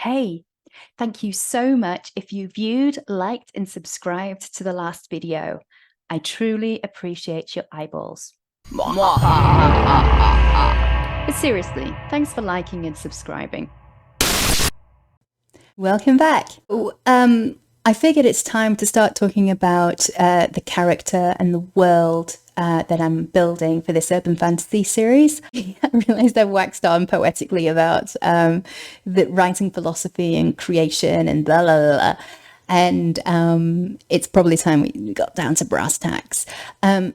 Hey, thank you so much if you viewed, liked, and subscribed to the last video. I truly appreciate your eyeballs. But seriously, thanks for liking and subscribing. Welcome back. I figured it's time to start talking about the character and the world that I'm building for this urban fantasy series. I realized I've waxed on poetically about the writing philosophy and creation and blah, blah, blah, blah. And it's probably time we got down to brass tacks.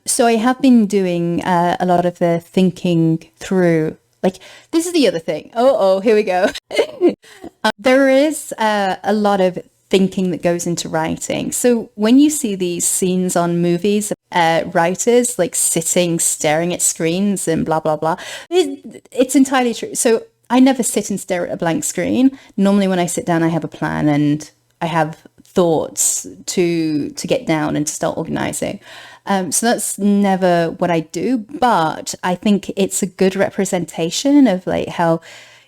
So I have been doing a lot of the thinking through. Like, this is the other thing. Here we go. There is a lot of thinking that goes into writing. So when you see these scenes on movies, writers like sitting, staring at screens and blah, blah, blah, it's entirely true. So I never sit and stare at a blank screen. Normally when I sit down, I have a plan and I have thoughts to get down and to start organizing. So that's never what I do, but I think it's a good representation of like how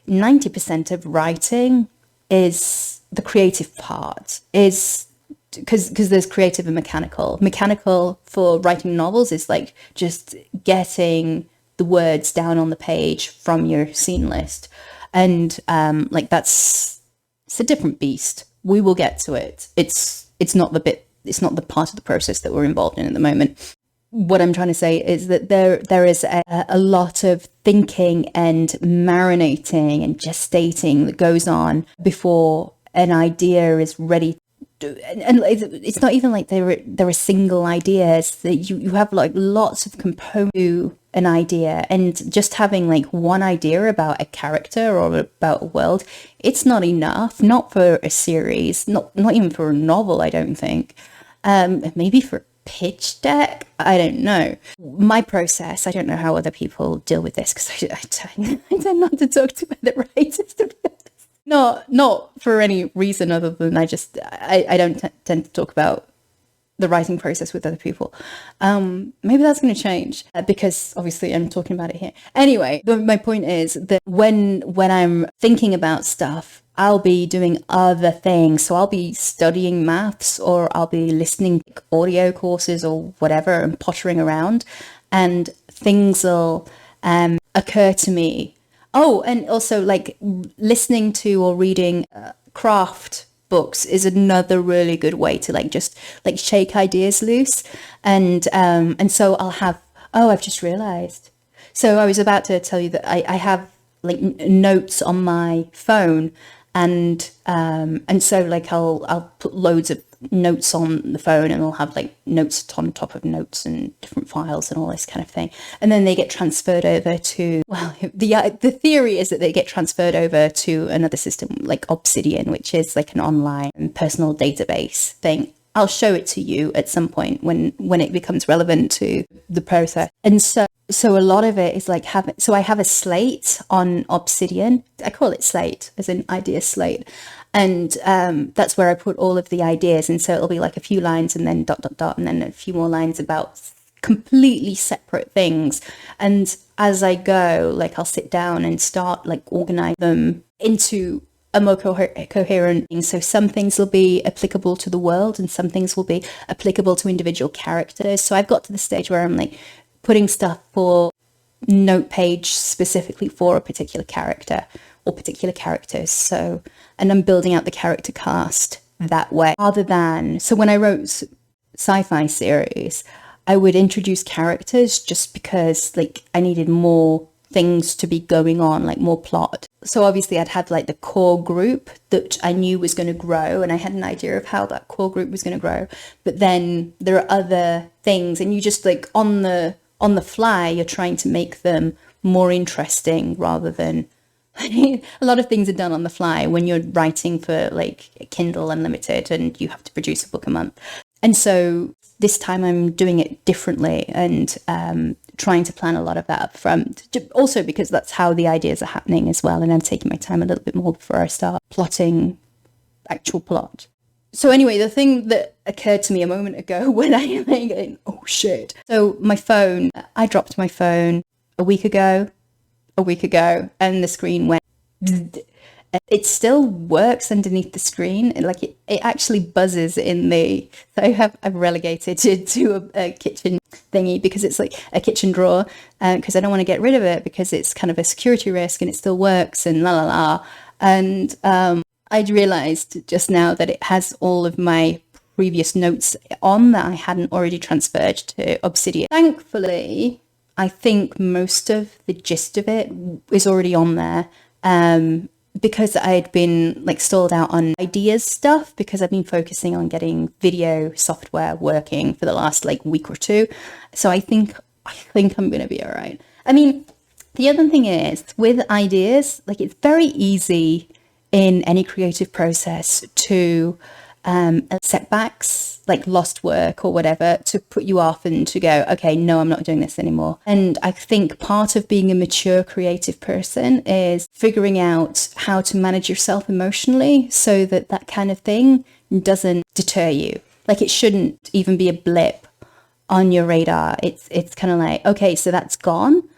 90% of writing is the creative part, is because there's creative and mechanical. Mechanical for writing novels is like just getting the words down on the page from your scene list. And like it's a different beast. We will get to it. It's not the part of the process that we're involved in at the moment. What I'm trying to say is that there is a lot of thinking and marinating and gestating that goes on before an idea is ready. And it's not even like there are single ideas, that you have like lots of components to an idea, and just having like one idea about a character or about a world, it's not enough. Not for a series, not even for a novel, I don't think. Maybe for pitch deck, I don't know. My process, I don't know how other people deal with this, because I tend not to talk to other writers, to be honest. Not for any reason other than I don't tend to talk about the writing process with other people. Maybe that's going to change because obviously I'm talking about it here. Anyway, my point is that when I'm thinking about stuff, I'll be doing other things. So I'll be studying maths, or I'll be listening to audio courses or whatever and pottering around, and things will occur to me. Oh, and also like listening to or reading craft books is another really good way to like just like shake ideas loose. And so I'll have, I've just realized. So I was about to tell you that I have like notes on my phone, and so like I'll put loads of notes on the phone, and I'll have like notes on top of notes and different files and all this kind of thing, and then they get transferred over to, well, the theory is that they get transferred over to another system like Obsidian, which is like an online personal database thing. I'll show it to you at some point when it becomes relevant to the process. And so a lot of it is like I have a slate on Obsidian. I call it slate as an idea slate. And that's where I put all of the ideas. And so it'll be like a few lines and then ... and then a few more lines about completely separate things. And as I go, like I'll sit down and start like organize them into a more coherent thing. So some things will be applicable to the world and some things will be applicable to individual characters. So I've got to the stage where I'm like putting stuff for note page specifically for a particular character or particular characters. So, and I'm building out the character cast that way, rather than, so when I wrote sci-fi series, I would introduce characters just because like I needed more things to be going on, like more plot. So obviously I'd have like the core group that I knew was going to grow, and I had an idea of how that core group was going to grow. But then there are other things, and you just like on the fly, you're trying to make them more interesting rather than a lot of things are done on the fly when you're writing for like Kindle Unlimited and you have to produce a book a month. And so this time I'm doing it differently and trying to plan a lot of that up front. Also because that's how the ideas are happening as well. And I'm taking my time a little bit more before I start plotting actual plot. So anyway, the thing that occurred to me a moment ago when I am going, oh shit. So my phone, I dropped my phone a week ago, and the screen went It still works underneath the screen. Like it actually buzzes in the, so I've relegated it to a kitchen thingy because it's like a kitchen drawer, because I don't want to get rid of it because it's kind of a security risk and it still works and la la la. And I'd realized just now that it has all of my previous notes on that I hadn't already transferred to Obsidian. Thankfully, I think most of the gist of it is already on there. Because I'd been like stalled out on ideas stuff, because I've been focusing on getting video software working for the last like week or two. So I think I'm going to be all right. I mean, the other thing is with ideas, like it's very easy in any creative process to setbacks, like lost work or whatever, to put you off and to go, okay, no, I'm not doing this anymore. And I think part of being a mature creative person is figuring out how to manage yourself emotionally so that that kind of thing doesn't deter you. Like it shouldn't even be a blip on your radar. It's kind of like, okay, so that's gone.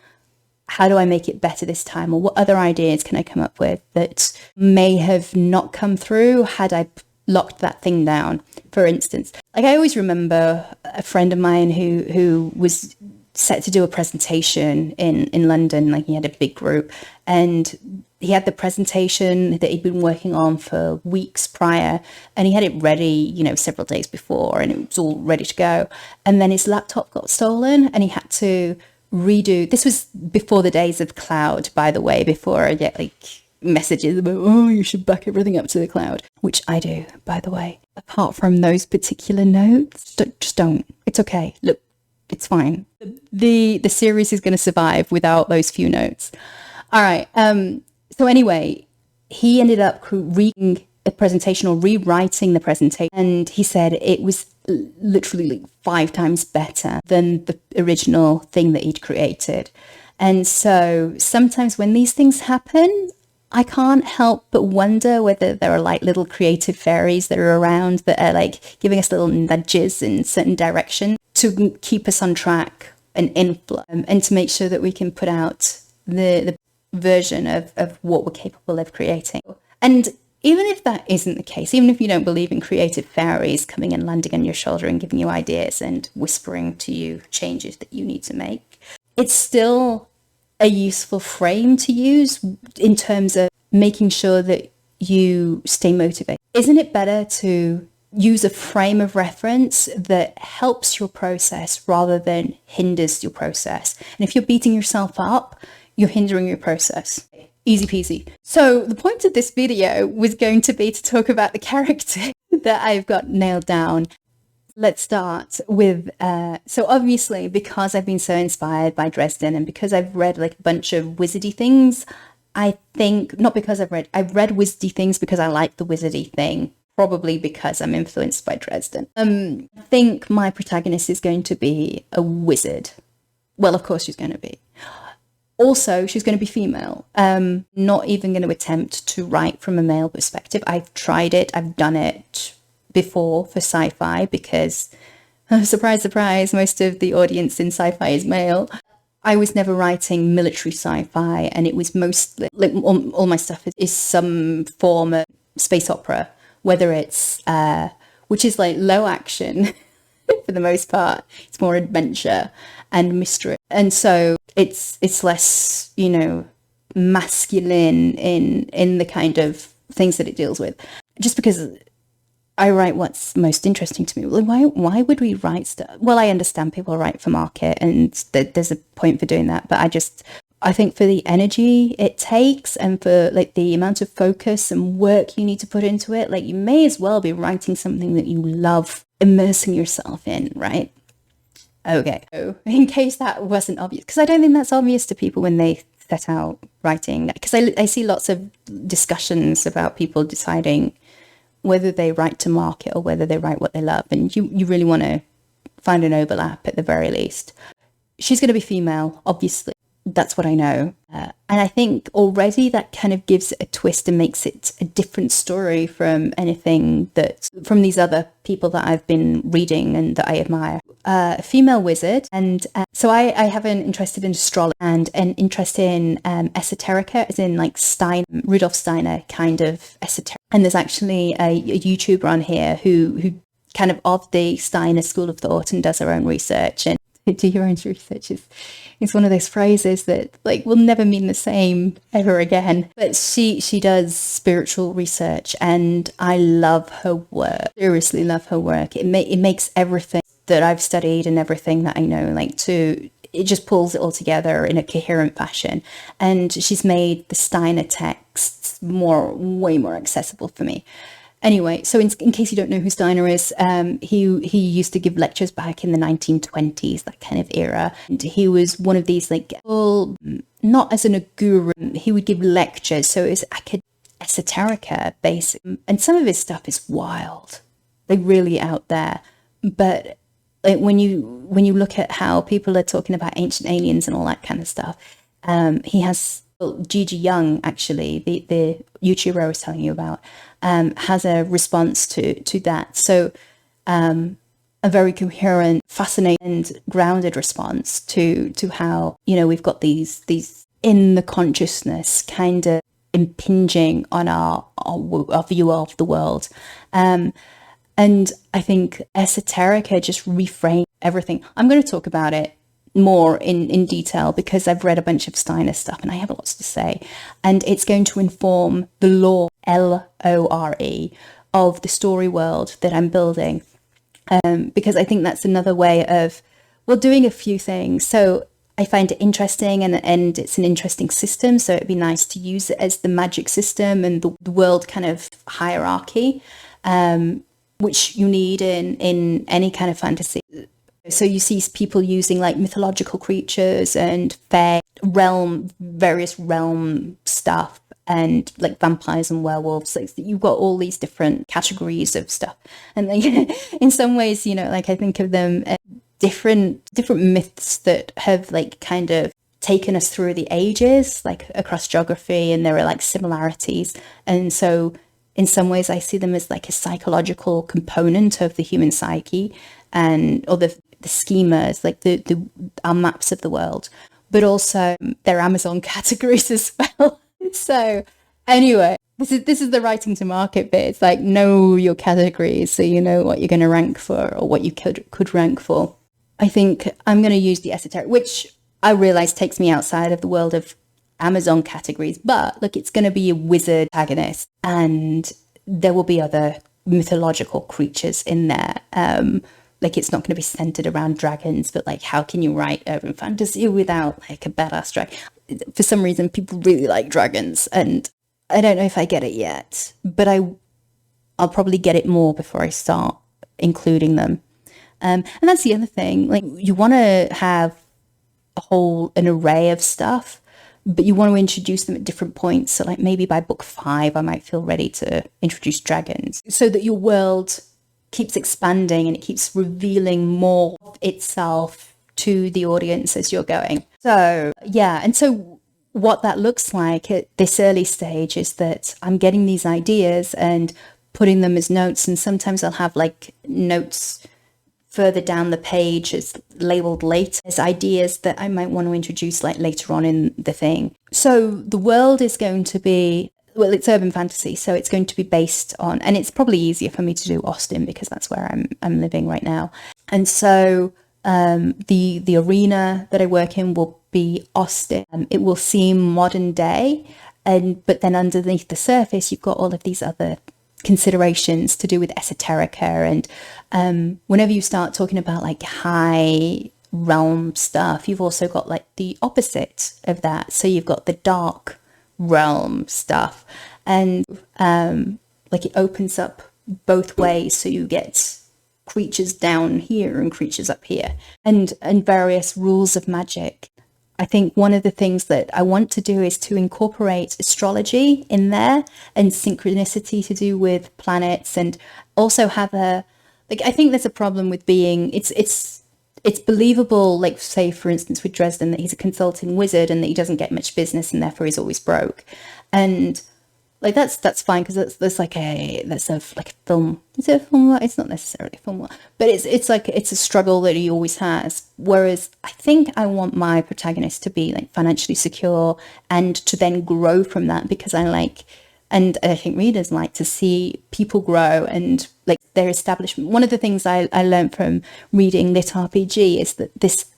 How do I make it better this time? Or what other ideas can I come up with that may have not come through had I locked that thing down? For instance, like I always remember a friend of mine who was set to do a presentation in London. Like he had a big group and he had the presentation that he'd been working on for weeks prior, and he had it ready, you know, several days before, and it was all ready to go. And then his laptop got stolen and he had to redo. This was before the days of cloud, by the way, before I get like messages about, oh, you should back everything up to the cloud, which I do, by the way. Apart from those particular notes, just don't. It's okay. Look, it's fine. The series is going to survive without those few notes. All right. So anyway, he ended up reading a presentation or rewriting the presentation, and he said it was literally like 5 times better than the original thing that he'd created. And so sometimes when these things happen, I can't help but wonder whether there are like little creative fairies that are around that are like giving us little nudges in certain direction to keep us on track and inflow, and to make sure that we can put out the version of what we're capable of creating. And even if that isn't the case, even if you don't believe in creative fairies coming and landing on your shoulder and giving you ideas and whispering to you changes that you need to make, it's still a useful frame to use in terms of making sure that you stay motivated. Isn't it better to use a frame of reference that helps your process rather than hinders your process? And if you're beating yourself up, you're hindering your process. Easy peasy. So the point of this video was going to be to talk about the character that I've got nailed down. Let's start with, so obviously because I've been so inspired by Dresden and because I've read like a bunch of wizardy things, I think, not because I've read wizardy things because I like the wizardy thing, probably because I'm influenced by Dresden. I think my protagonist is going to be a wizard. Well, of course she's going to be. Also, she's going to be female. Not even going to attempt to write from a male perspective. I've tried it. I've done it before for sci-fi because, surprise, surprise, most of the audience in sci-fi is male. I was never writing military sci-fi, and it was mostly, like, all my stuff is some form of space opera, whether it's, which is like low action for the most part. It's more adventure and mystery. And so it's less, you know, masculine in the kind of things that it deals with. Just because I write what's most interesting to me. Why would we write stuff? Well, I understand people write for market and there's a point for doing that. But I think for the energy it takes and for like the amount of focus and work you need to put into it, like you may as well be writing something that you love immersing yourself in, right? Okay. So in case that wasn't obvious, because I don't think that's obvious to people when they set out writing, because I see lots of discussions about people deciding whether they write to market or whether they write what they love. And you really want to find an overlap at the very least. She's going to be female, obviously. that's what I know. And I think already that kind of gives it a twist and makes it a different story from anything from these other people that I've been reading and that I admire. A female wizard. And so I have an interest in astrology and an interest in esoterica, as in like Rudolf Steiner kind of esoteric. And there's actually a YouTuber on here who kind of the Steiner school of thought and does her own research. And do your own research is one of those phrases that like will never mean the same ever again. But she does spiritual research, and I love her work. Seriously love her work. It makes everything that I've studied and everything that I know it just pulls it all together in a coherent fashion. And she's made the Steiner texts way more accessible for me. Anyway, so in case you don't know who Steiner is, he used to give lectures back in the 1920s, that kind of era. And he was one of these, like, well, not as a guru, he would give lectures. So it was esoterica, basic. And some of his stuff is wild, like really out there. But like when you look at how people are talking about ancient aliens and all that kind of stuff, he has... Gigi Young, actually, the YouTuber I was telling you about, has a response to that. So a very coherent, fascinating, and grounded response to how, we've got these in the consciousness kind of impinging on our view of the world. And I think esoterica just reframes everything. I'm going to talk about it more in detail because I've read a bunch of Steiner stuff and I have lots to say, and it's going to inform the lore, LORE, of the story world that I'm building, because I think that's another way of doing a few things. So I find it interesting, and it's an interesting system, so it'd be nice to use it as the magic system and the world kind of hierarchy, which you need in any kind of fantasy. So you see people using like mythological creatures and various realm stuff, and like vampires and werewolves. Like you've got all these different categories of stuff. And like, in some ways, like I think of them as different myths that have like kind of taken us through the ages, like across geography, and there are like similarities. And so in some ways I see them as like a psychological component of the human psyche, or the schemas, like our maps of the world, but also their Amazon categories as well. So anyway, this is the writing to market bit. It's like, know your categories so you know what you're going to rank for, or what you could rank for. I think I'm going to use the esoteric, which I realize takes me outside of the world of Amazon categories, but look, it's going to be a wizard protagonist, and there will be other mythological creatures in there. Like it's not going to be centered around dragons, but like how can you write urban fantasy without like a badass dragon? For some reason, people really like dragons, and I don't know if I get it yet, but I'll probably get it more before I start including them. And that's the other thing. Like you want to have an array of stuff, but you want to introduce them at different points. So like maybe by book 5, I might feel ready to introduce dragons, so that your world keeps expanding and it keeps revealing more of itself to the audience as you're going. So yeah, and so what that looks like at this early stage is that I'm getting these ideas and putting them as notes, and sometimes I'll have like notes further down the page as labeled later as ideas that I might want to introduce like later on in the thing. So the world is going to be, well, it's urban fantasy, so it's going to be based on, and it's probably easier for me to do Austin because that's where I'm living right now. And so the arena that I work in will be Austin. It will seem modern day, but then underneath the surface, you've got all of these other considerations to do with esoterica. And whenever you start talking about like high realm stuff, you've also got like the opposite of that. So you've got the dark realm stuff, and like it opens up both ways, so you get creatures down here and creatures up here, and various rules of magic. I think one of the things that I want to do is to incorporate astrology in there, and synchronicity to do with planets, and also have I think there's a problem with being, it's it's believable, like say for instance with Dresden, that he's a consulting wizard and that he doesn't get much business and therefore he's always broke. And like that's fine, because that's like a film. Is it a film? It's not necessarily a film, but it's like it's a struggle that he always has. Whereas I think I want my protagonist to be like financially secure and to then grow from that, because and I think readers like to see people grow and like their establishment. One of the things I learned from reading Lit RPG is that this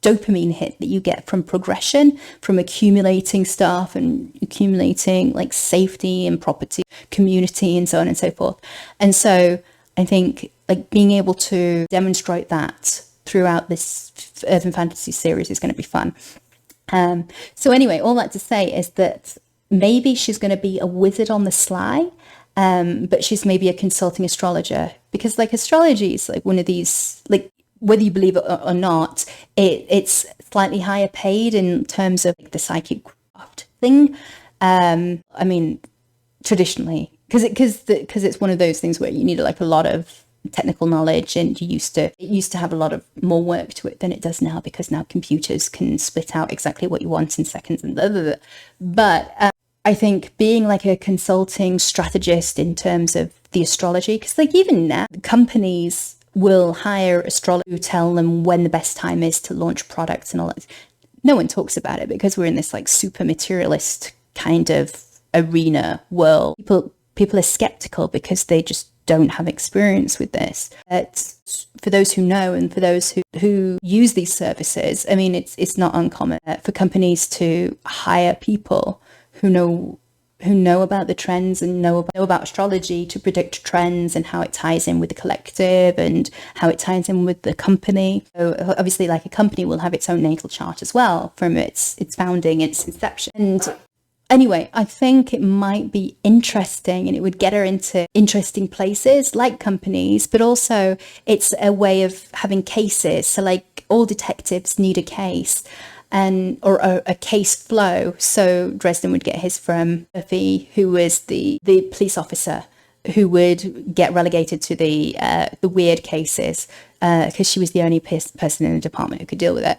dopamine hit that you get from progression, from accumulating stuff and accumulating like safety and property, community and so on and so forth. And so I think like being able to demonstrate that throughout this urban fantasy series is going to be fun. So anyway, all that to say is that maybe she's going to be a wizard on the sly, but she's maybe a consulting astrologer, because like astrology is like one of these, like whether you believe it or not, it's slightly higher paid in terms of like the psychic craft thing. I mean, traditionally, because it's one of those things where you need like a lot of technical knowledge, and it used to have a lot of more work to it than it does now, because now computers can spit out exactly what you want in seconds and blah, blah, blah. But I think being like a consulting strategist in terms of the astrology, because like even now companies will hire astrologers who tell them when the best time is to launch products and all that. No one talks about it because we're in this like super materialist kind of arena world. People are skeptical because they just don't have experience with this. But for those who know and for those who use these services, I mean, it's not uncommon for companies to hire people who know about the trends and know about astrology to predict trends and how it ties in with the collective and how it ties in with the company. So obviously, like a company will have its own natal chart as well from its founding, its inception. And anyway, I think it might be interesting, and it would get her into interesting places like companies, but also it's a way of having cases. So like all detectives need a case. Or a case flow. So Dresden would get his from Buffy, who was the police officer who would get relegated to the weird cases because she was the only person in the department who could deal with it.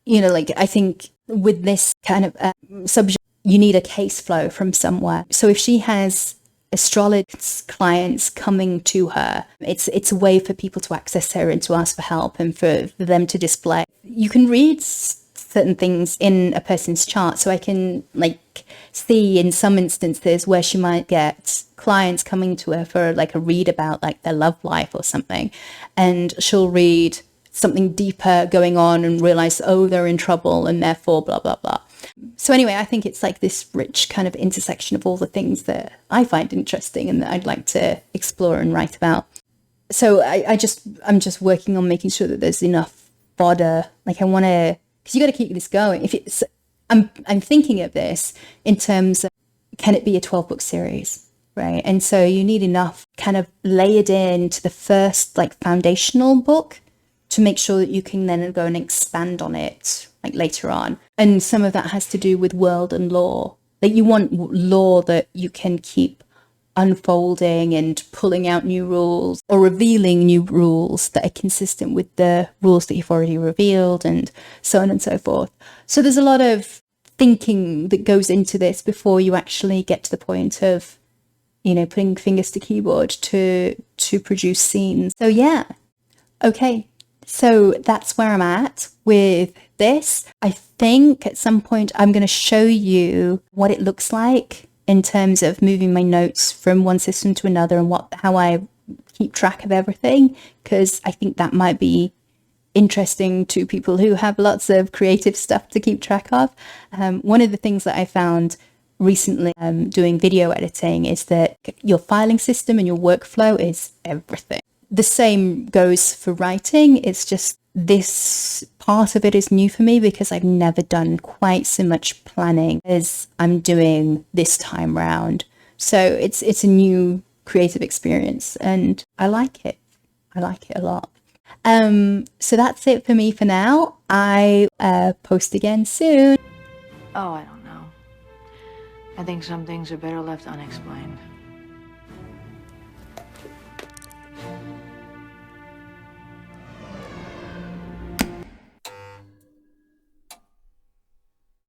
You know, like I think with this kind of subject, you need a case flow from somewhere. So if she has astrologist clients coming to her, it's a way for people to access her and to ask for help and for them to display. You can read certain things in a person's chart, so I can like see in some instances where she might get clients coming to her for like a read about like their love life or something, and she'll read something deeper going on and realize, oh, they're in trouble and therefore blah blah blah. So anyway, I think it's like this rich kind of intersection of all the things that I find interesting and that I'd like to explore and write about. So I'm just working on making sure that there's enough fodder. Like I want to, because you got to keep this going. I'm thinking of this in terms of, can it be a 12-book series, right? And so you need enough kind of layered into the first like foundational book to make sure that you can then go and expand on it like later on. And some of that has to do with world and lore. Like you want lore that you can keep unfolding and pulling out new rules or revealing new rules that are consistent with the rules that you've already revealed, and so on and so forth. So there's a lot of thinking that goes into this before you actually get to the point of, you know, putting fingers to keyboard to produce scenes. So yeah, okay. So that's where I'm at with this. I think at some point I'm going to show you what it looks like in terms of moving my notes from one system to another and how I keep track of everything, because I think that might be interesting to people who have lots of creative stuff to keep track of. One of the things that I found recently doing video editing is that your filing system and your workflow is everything. The same goes for writing. It's just this part of it is new for me because I've never done quite so much planning as I'm doing this time round. So it's a new creative experience and I like it. I like it a lot. So that's it for me for now. I post again soon. Oh, I don't know. I think some things are better left unexplained.